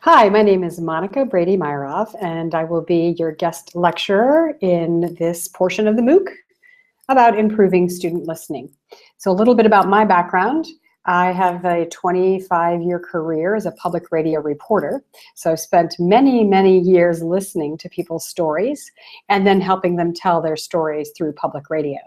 Hi, my name is Monica Brady-Myerov, and I will be your guest lecturer in this portion of the MOOC about improving student listening. So a little bit about my background. I have a 25-year career as a public radio reporter. So I've spent many, many years listening to people's stories and then helping them tell their stories through public radio.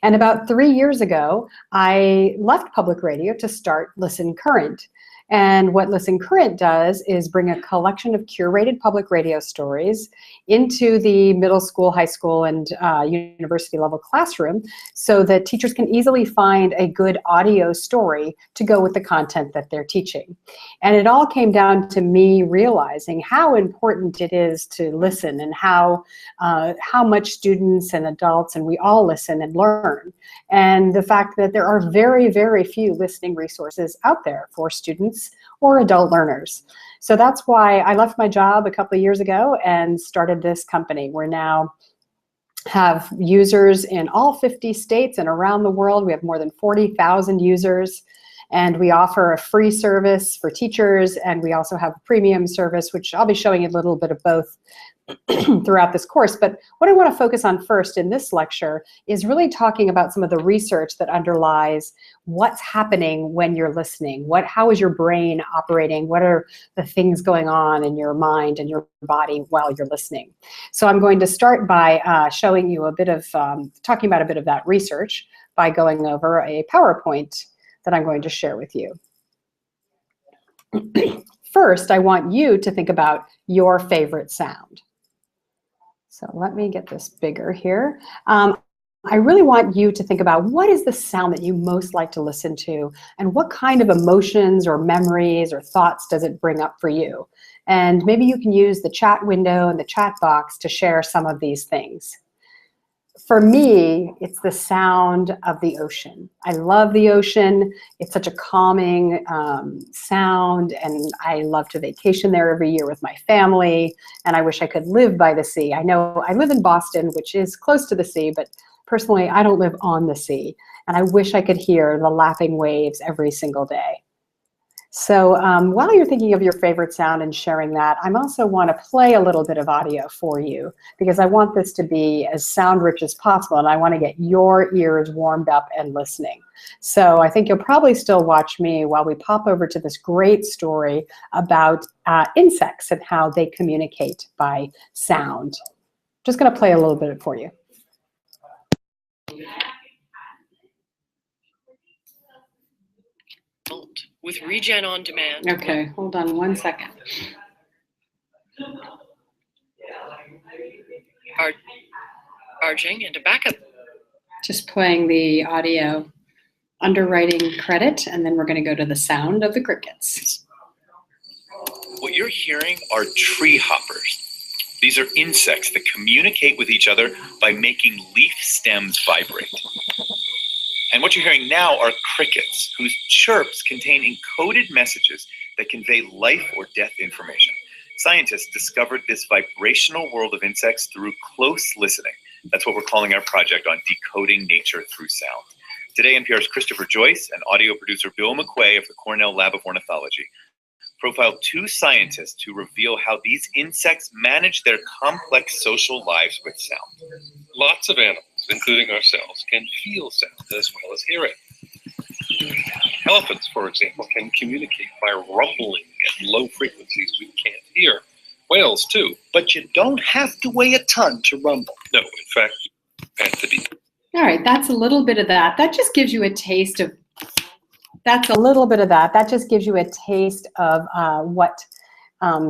And about 3 years ago, I left public radio to start Listen Current. And what Listen Current does is bring a collection of curated public radio stories into the middle school, high school, and university level classroom so that teachers can easily find a good audio story to go with the content that they're teaching. And it all came down to me realizing how important it is to listen and how much students and adults and we all listen and learn. And the fact that there are very, very few listening resources out there for students or adult learners. So that's why I left my job a couple of years ago and started this company. We're now have users in all 50 states and around the world. We have more than 40,000 users, and we offer a free service for teachers, and we also have a premium service, which I'll be showing you a little bit of both throughout this course. But what I want to focus on first in this lecture is really talking about some of the research that underlies what's happening when you're listening. How is your brain operating? What are the things going on in your mind and your body while you're listening? So I'm going to start by showing you a bit of, talking about a bit of that research by going over a PowerPoint that I'm going to share with you. First, I want you to think about your favorite sound. So let me get this bigger here. I really want you to think about what is the sound that you most like to listen to and what kind of emotions or memories or thoughts does it bring up for you? And maybe you can use the chat window and the chat box to share some of these things. For me, it's the sound of the ocean. I love the ocean. It's such a calming sound, and I love to vacation there every year with my family, and I wish I could live by the sea. I know I live in Boston, which is close to the sea, but personally, I don't live on the sea, and I wish I could hear the lapping waves every single day. So while you're thinking of your favorite sound and sharing that, I also want to play a little bit of audio for you because I want this to be as sound rich as possible, and I want to get your ears warmed up and listening. So I think you'll probably still watch me while we pop over to this great story about insects and how they communicate by sound. Just going to play a little bit for you. With Regen on Demand. Okay, hold on one second. Charging and a backup. Just playing the audio underwriting credit, and then we're going to go to the sound of the crickets. What you're hearing are tree hoppers. These are insects that communicate with each other by making leaf stems vibrate. And what you're hearing now are crickets, whose chirps contain encoded messages that convey life or death information. Scientists discovered this vibrational world of insects through close listening. That's what we're calling our project on decoding nature through sound. Today, NPR's Christopher Joyce and audio producer Bill McQuay of the Cornell Lab of Ornithology profiled two scientists who reveal how these insects manage their complex social lives with sound. Lots of animals, including ourselves, can feel sound as well as hear it. Elephants, for example, can communicate by rumbling at low frequencies we can't hear. Whales, too. But you don't have to weigh a ton to rumble. No, in fact, you have to be. All right, that's a little bit of that. That just gives you a taste of, That just gives you a taste of what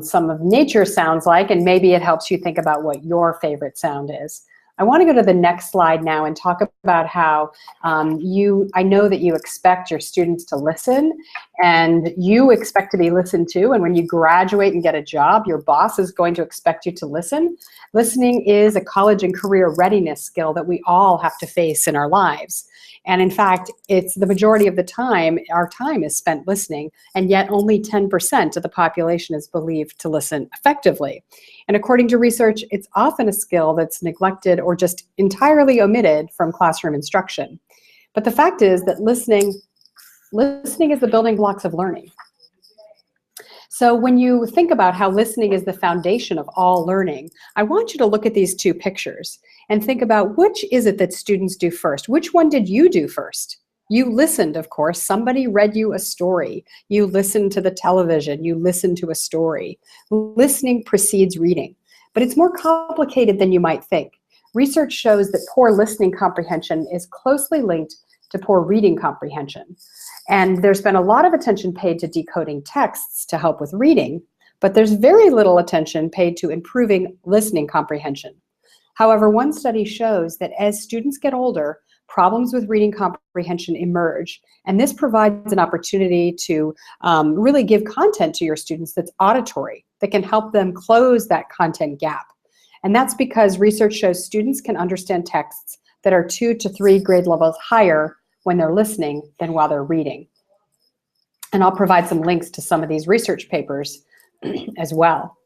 some of nature sounds like, and maybe it helps you think about what your favorite sound is. I want to go to the next slide now and talk about how I know that you expect your students to listen, and you expect to be listened to, and when you graduate and get a job, your boss is going to expect you to listen. Listening is a college and career readiness skill that we all have to face in our lives. And in fact, it's the majority of the time, our time is spent listening, and yet only 10% of the population is believed to listen effectively. And according to research, it's often a skill that's neglected or just entirely omitted from classroom instruction. But the fact is that listening is the building blocks of learning. So when you think about how listening is the foundation of all learning, I want you to look at these two pictures and think about which is it that students do first? Which one did you do first? You listened, of course. Somebody read you a story. You listened to the television. You listened to a story. Listening precedes reading, but it's more complicated than you might think. Research shows that poor listening comprehension is closely linked to poor reading comprehension. And there's been a lot of attention paid to decoding texts to help with reading, but there's very little attention paid to improving listening comprehension. However, one study shows that as students get older, problems with reading comprehension emerge, and this provides an opportunity to really give content to your students that's auditory, that can help them close that content gap. And that's because research shows students can understand texts that are 2 to 3 grade levels higher when they're listening than while they're reading. And I'll provide some links to some of these research papers as well.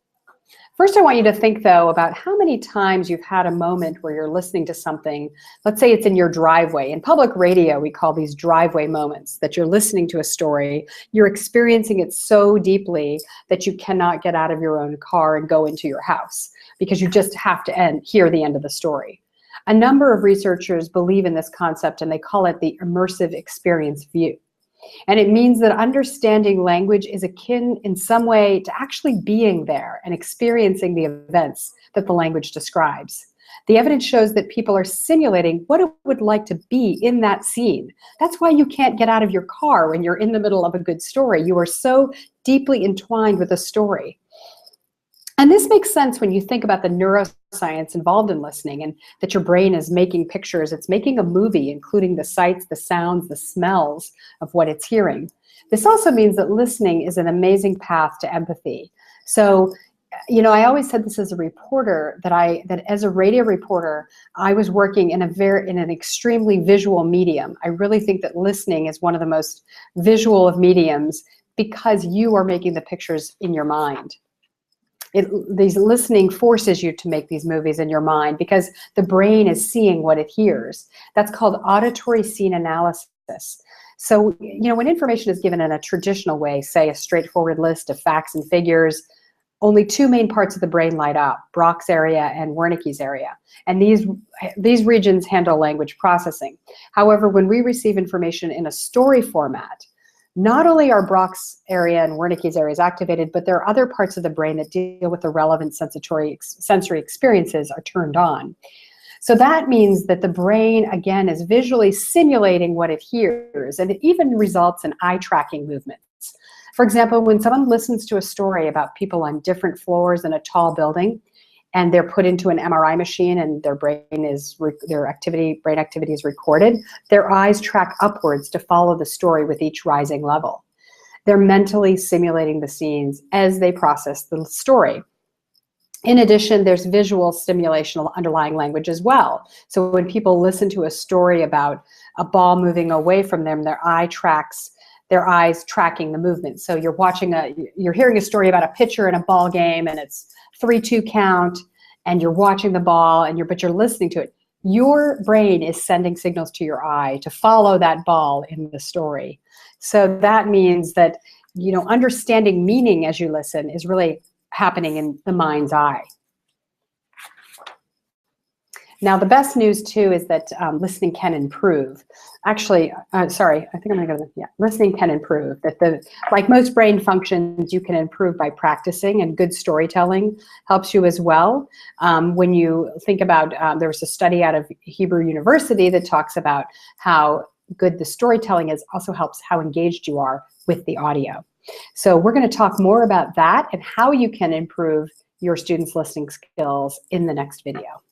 First, I want you to think, though, about how many times you've had a moment where you're listening to something. Let's say it's in your driveway. In public radio, we call these driveway moments, that you're listening to a story. You're experiencing it so deeply that you cannot get out of your own car and go into your house because you just have to hear the end of the story. A number of researchers believe in this concept, and they call it the immersive experience view. And it means that understanding language is akin in some way to actually being there and experiencing the events that the language describes. The evidence shows that people are simulating what it would like to be in that scene. That's why you can't get out of your car when you're in the middle of a good story. You are so deeply entwined with a story. And this makes sense when you think about the neuroscience involved in listening, and that your brain is making pictures. It's making a movie, including the sights, the sounds, the smells of what it's hearing. This also means that listening is an amazing path to empathy. So, you know, I always said this as a reporter, that as a radio reporter, I was working in an extremely visual medium. I really think that listening is one of the most visual of mediums because you are making the pictures in your mind. These listening forces you to make these movies in your mind because the brain is seeing what it hears. That's called auditory scene analysis. So, you know, when information is given in a traditional way, say a straightforward list of facts and figures, only 2 main parts of the brain light up, Brock's area and Wernicke's area. And these regions handle language processing. However, when we receive information in a story format, not only are Brock's area and Wernicke's areas activated, but there are other parts of the brain that deal with the relevant sensory experiences are turned on. So that means that the brain, again, is visually simulating what it hears, and it even results in eye tracking movements. For example, when someone listens to a story about people on different floors in a tall building, and they're put into an MRI machine and their brain activity is recorded, their eyes track upwards to follow the story with each rising level. They're mentally simulating the scenes as they process the story. In addition, there's visual stimulation of underlying language as well. So when people listen to a story about a ball moving away from them, their eyes tracking the movement. So you're hearing a story about a pitcher in a ball game, and it's 3-2 count, and you're watching the ball, but you're listening to it. Your brain is sending signals to your eye to follow that ball in the story. So that means that, you know, understanding meaning as you listen is really happening in the mind's eye. Now, the best news, too, is that listening can improve. Actually, sorry, I think I'm going to go, yeah, listening can improve. Like most brain functions, you can improve by practicing, and good storytelling helps you as well. When you think about, there was a study out of Hebrew University that talks about how good the storytelling is, also helps how engaged you are with the audio. So we're going to talk more about that and how you can improve your students' listening skills in the next video.